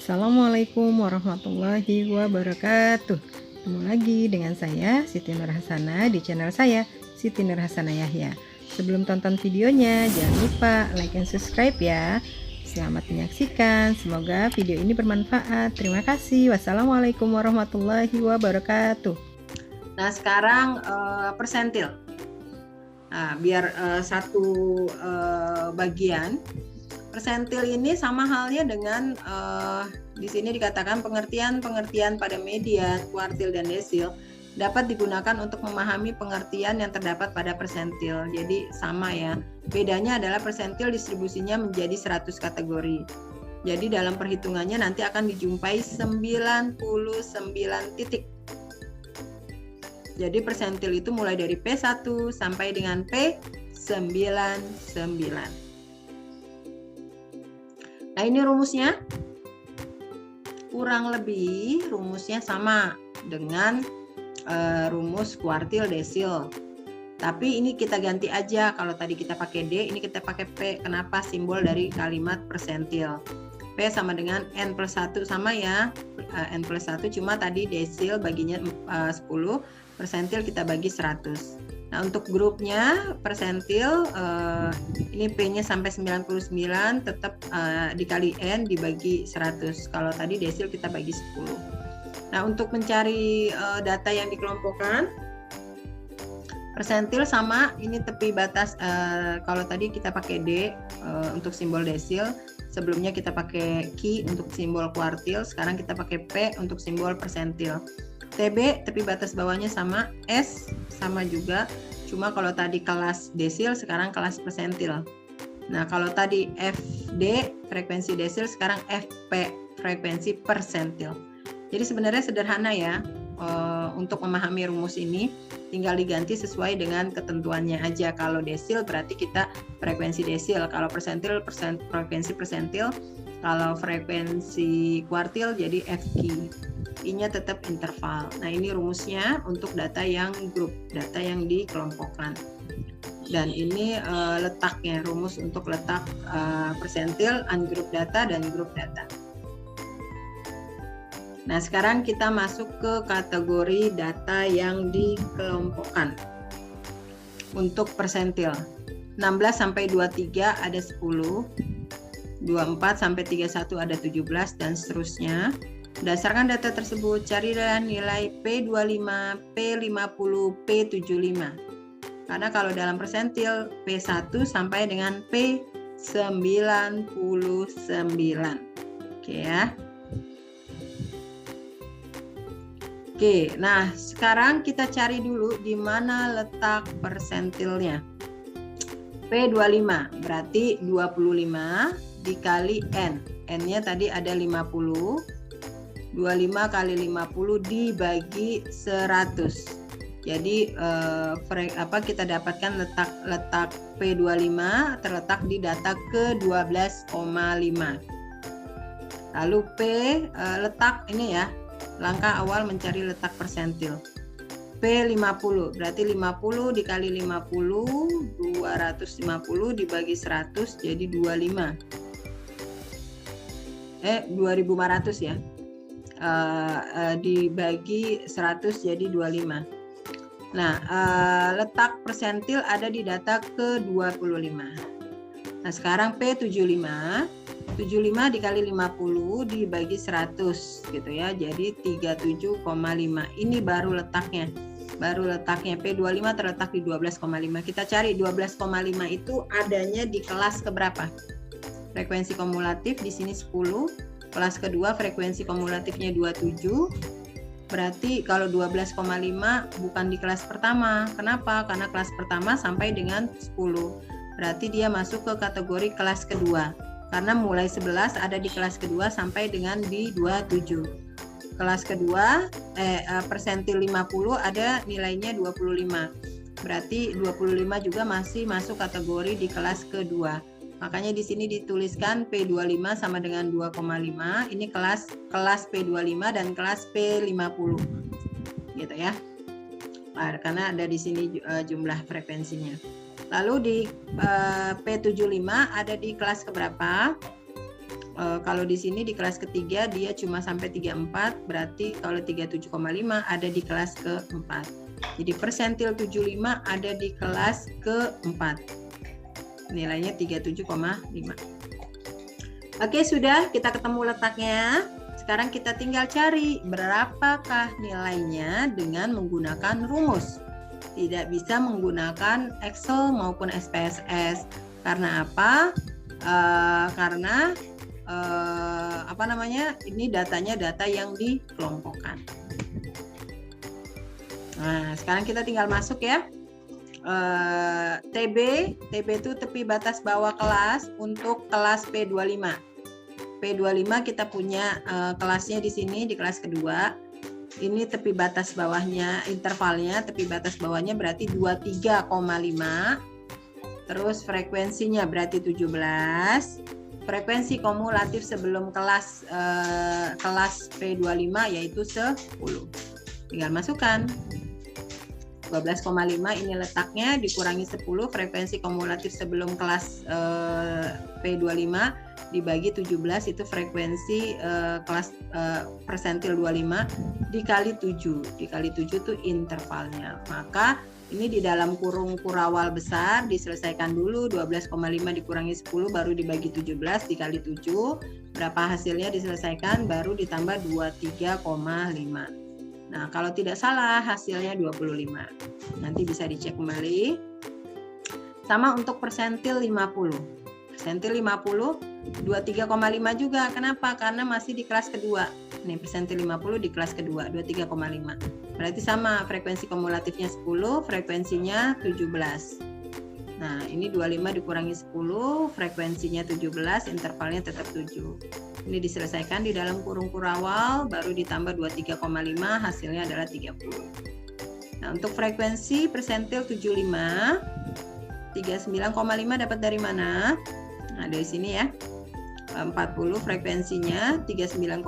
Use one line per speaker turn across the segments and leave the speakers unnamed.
Assalamualaikum warahmatullahi wabarakatuh. Ketemu lagi dengan saya Siti Nurhasana di channel saya Siti Nurhasana Yahya. Sebelum tonton videonya jangan lupa like and subscribe ya. Selamat menyaksikan, semoga video ini bermanfaat. Terima kasih. Wassalamualaikum warahmatullahi wabarakatuh.
Nah sekarang persentil. Nah, biar satu bagian. Persentil ini sama halnya dengan di sini dikatakan pengertian pada median, kuartil, dan desil dapat digunakan untuk memahami pengertian yang terdapat pada persentil. Jadi sama ya. Bedanya adalah persentil distribusinya menjadi 100 kategori. Jadi dalam perhitungannya nanti akan dijumpai 99 titik. Jadi persentil itu mulai dari P1 sampai dengan P99. Nah ini rumusnya. Kurang lebih rumusnya sama dengan rumus kuartil desil. Tapi ini kita ganti aja. Kalau tadi kita pakai D, ini kita pakai P. Kenapa? Simbol dari kalimat persentil. P sama dengan N plus 1 sama ya. N plus 1 cuma tadi desil baginya 10. Persentil kita bagi 100. Nah untuk grupnya persentil ini P-nya sampai 99 tetap dikali N dibagi 100. Kalau tadi desil kita bagi 10. Nah untuk mencari data yang dikelompokkan, persentil sama ini tepi batas. Kalau tadi kita pakai D untuk simbol desil, sebelumnya kita pakai Q untuk simbol kuartil, sekarang kita pakai P untuk simbol persentil. TB tepi batas bawahnya sama, S sama juga, cuma kalau tadi kelas desil sekarang kelas persentil. Nah kalau tadi FD frekuensi desil, sekarang FP frekuensi persentil. Jadi sebenarnya sederhana ya, untuk memahami rumus ini tinggal diganti sesuai dengan ketentuannya aja. Kalau desil berarti kita frekuensi desil, kalau persentil frekuensi persentil, kalau frekuensi kuartil jadi FQ. I-nya tetap interval. Nah ini rumusnya untuk data yang grup, data yang dikelompokkan. Dan ini letaknya, rumus untuk letak persentil, ungroup data, dan grup data. Nah sekarang kita masuk ke kategori data yang dikelompokkan. Untuk persentil 16 sampai 23 ada 10, 24 sampai 31 ada 17, dan seterusnya. Berdasarkan data tersebut, carilah nilai P25, P50, P75. Karena kalau dalam persentil P1 sampai dengan P99. Oke ya. Oke, nah sekarang kita cari dulu di mana letak persentilnya. P25 berarti 25 dikali N. N-nya tadi ada 50. 25 kali 50 dibagi 100. Jadi kita dapatkan letak P25 terletak di data ke-12,5. Lalu P letak ini ya, langkah awal mencari letak persentil. P50 berarti 50 dikali 50, 250 dibagi 100 jadi 25. 2500 ya. Dibagi 100 jadi 25. Nah, letak persentil ada di data ke-25. Nah, sekarang P75. 75 dikali 50 dibagi 100 gitu ya. Jadi 37,5. Ini baru letaknya. P25 terletak di 12,5. Kita cari 12,5 itu adanya di kelas keberapa? Frekuensi kumulatif di sini 10. Kelas kedua frekuensi kumulatifnya 27. Berarti kalau 12,5 bukan di kelas pertama. Kenapa? Karena kelas pertama sampai dengan 10. Berarti dia masuk ke kategori kelas kedua. Karena mulai 11 ada di kelas kedua sampai dengan di 27. Kelas kedua persentil 50 ada nilainya 25. Berarti 25 juga masih masuk kategori di kelas kedua. Makanya di sini dituliskan P25 sama dengan 2,5. Ini kelas P25 dan kelas P50. Gitu ya. Karena ada di sini jumlah frekuensinya. Lalu di P75 ada di kelas keberapa? Kalau di sini di kelas ketiga dia cuma sampai 34, berarti kalau 37,5 ada di kelas keempat. Jadi persentil 75 ada di kelas keempat. Nilainya 37,5. Oke, sudah kita ketemu letaknya. Sekarang kita tinggal cari berapakah nilainya dengan menggunakan rumus. Tidak bisa menggunakan Excel maupun SPSS. Karena apa? Karena ini datanya data yang dikelompokkan. Nah, sekarang kita tinggal masuk ya. TB itu tepi batas bawah kelas untuk kelas P25. P25 kita punya kelasnya di sini di kelas kedua. Ini tepi batas bawahnya, intervalnya, tepi batas bawahnya berarti 23,5. Terus frekuensinya berarti 17. Frekuensi kumulatif sebelum kelas P25 yaitu 10. Tinggal masukkan. 12,5 ini letaknya dikurangi 10, frekuensi kumulatif sebelum kelas P25 dibagi 17 itu frekuensi kelas persentil 25 dikali 7. Dikali 7 itu intervalnya. Maka ini di dalam kurung kurawal besar diselesaikan dulu. 12,5 dikurangi 10 baru dibagi 17 dikali 7. Berapa hasilnya diselesaikan baru ditambah 23,5. Nah, kalau tidak salah hasilnya 25. Nanti bisa dicek kembali. Sama untuk persentil 50. Persentil 50 23,5 juga. Kenapa? Karena masih di kelas kedua. Ini persentil 50 di kelas kedua 23,5. Berarti sama, frekuensi kumulatifnya 10, frekuensinya 17. Nah, ini 25 dikurangi 10, frekuensinya 17, intervalnya tetap 7. Ini diselesaikan di dalam kurung kurawal, baru ditambah 23,5, hasilnya adalah 30. Nah, untuk frekuensi persentil 75, 39,5 dapat dari mana? Nah, dari sini ya. 40 frekuensinya 39,5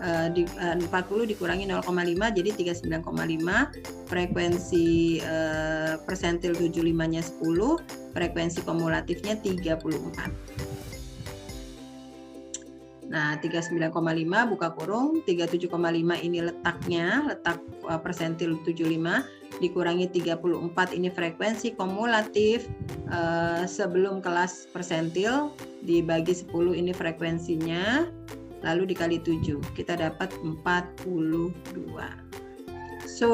40 dikurangi 0,5 jadi 39,5. Frekuensi persentil 75 nya 10, frekuensi kumulatifnya 34. Nah, 39,5 buka kurung, 37,5 ini letaknya, letak persentil 75 dikurangi 34 ini frekuensi kumulatif sebelum kelas persentil dibagi 10 ini frekuensinya, lalu dikali 7 kita dapat 42. So,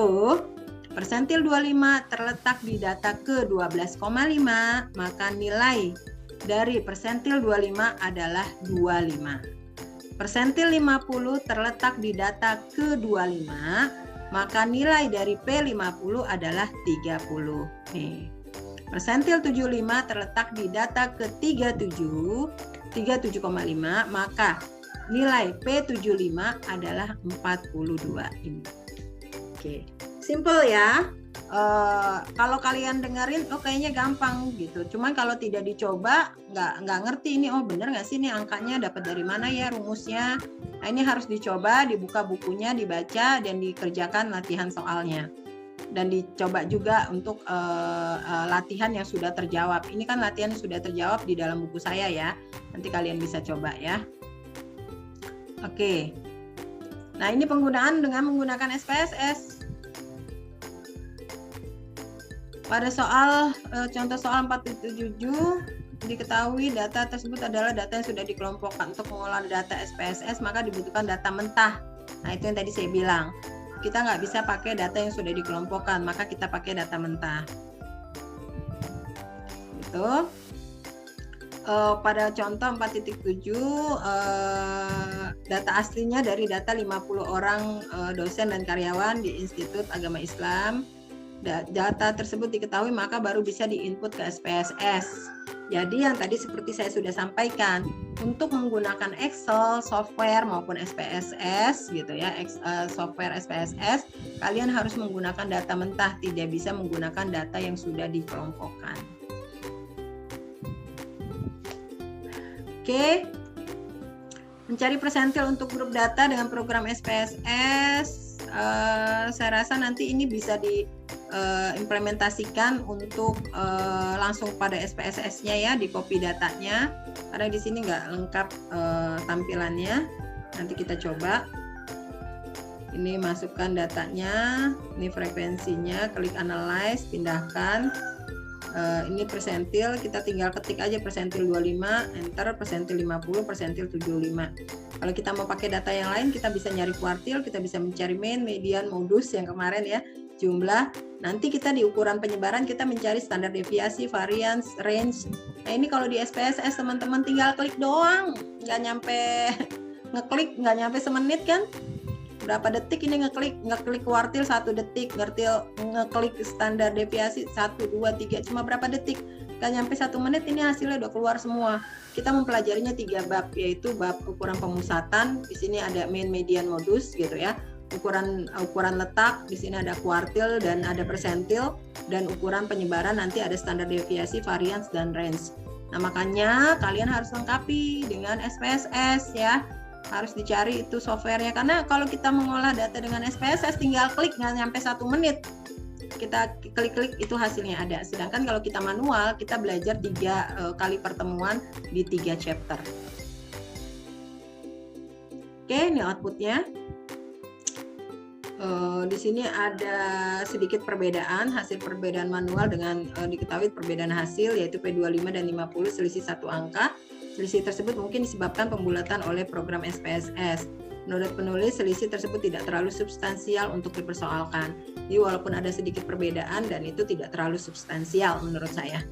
persentil 25 terletak di data ke 12,5, maka nilai dari persentil 25 adalah 25. Persentil 50 terletak di data ke 25, maka nilai dari P50 adalah 30. Nih. Persentil 75 terletak di data ke 37, 37,5, maka nilai P75 adalah 42 ini. Oke, simple ya. Kalau kalian dengerin, oh kayaknya gampang gitu. Cuman kalau tidak dicoba, nggak ngerti ini. Oh bener nggak sih ini angkanya dapat dari mana ya rumusnya? Nah, ini harus dicoba, dibuka bukunya, dibaca dan dikerjakan latihan soalnya. Dan dicoba juga untuk latihan yang sudah terjawab. Ini kan latihan yang sudah terjawab di dalam buku saya ya. Nanti kalian bisa coba ya. Oke. Nah, ini penggunaan dengan menggunakan SPSS. Pada soal contoh soal 47 diketahui data tersebut adalah data yang sudah dikelompokkan. Untuk mengolah data SPSS maka dibutuhkan data mentah. Nah, itu yang tadi saya bilang. Kita nggak bisa pakai data yang sudah dikelompokkan, maka kita pakai data mentah. Gitu. Pada contoh 4.7 data aslinya dari data 50 orang dosen dan karyawan di Institut Agama Islam. Data tersebut diketahui maka baru bisa diinput ke SPSS. Jadi yang tadi seperti saya sudah sampaikan, untuk menggunakan Excel, software maupun SPSS gitu ya, software SPSS, kalian harus menggunakan data mentah, tidak bisa menggunakan data yang sudah dikelompokkan. Oke. Mencari persentil untuk grup data dengan program SPSS, saya rasa nanti ini bisa implementasikan untuk langsung pada SPSS-nya ya, di copy datanya, karena di sini nggak lengkap tampilannya. Nanti kita coba. Ini masukkan datanya, ini frekuensinya, klik analyze, pindahkan. Ini persentil, kita tinggal ketik aja persentil 25, enter, persentil 50, persentil 75. Kalau kita mau pakai data yang lain, kita bisa nyari kuartil, kita bisa mencari mean, median, modus yang kemarin ya, jumlah. Nanti kita di ukuran penyebaran kita mencari standar deviasi, variance, range. Nah ini kalau di SPSS teman-teman tinggal klik doang, nggak nyampe ngeklik, nggak nyampe semenit kan? Berapa detik ini ngeklik kuartil 1 detik, ngeklik standar deviasi 1, 2, 3, cuma berapa detik, nggak nyampe 1 menit ini hasilnya udah keluar semua. Kita mempelajarinya 3 bab, yaitu bab ukuran pemusatan, di sini ada mean, median, modus gitu ya, ukuran letak, di sini ada kuartil dan ada persentil, dan ukuran penyebaran nanti ada standar deviasi, variance, dan range. Nah makanya kalian harus lengkapi dengan SPSS ya. Harus dicari itu softwarenya, karena kalau kita mengolah data dengan SPSS tinggal klik, nggak nyampe 1 menit kita klik-klik itu hasilnya ada. Sedangkan kalau kita manual kita belajar 3 kali pertemuan di 3 chapter. Oke, ini outputnya. Di sini ada sedikit perbedaan, hasil perbedaan manual dengan diketahui perbedaan hasil, yaitu P25 dan 50 selisih 1 angka. Selisih tersebut mungkin disebabkan pembulatan oleh program SPSS. Menurut penulis, selisih tersebut tidak terlalu substansial untuk dipersoalkan. Jadi walaupun ada sedikit perbedaan dan itu tidak terlalu substansial menurut saya.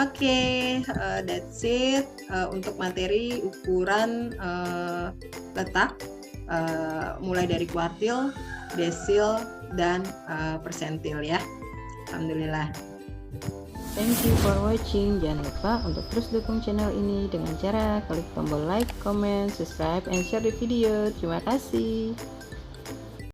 Oke, that's it untuk materi ukuran letak, mulai dari kuartil, desil, dan persentil ya. Alhamdulillah.
Thank you for watching. Jangan lupa untuk terus dukung channel ini dengan cara klik tombol like, comment, subscribe, and share the video. Terima kasih.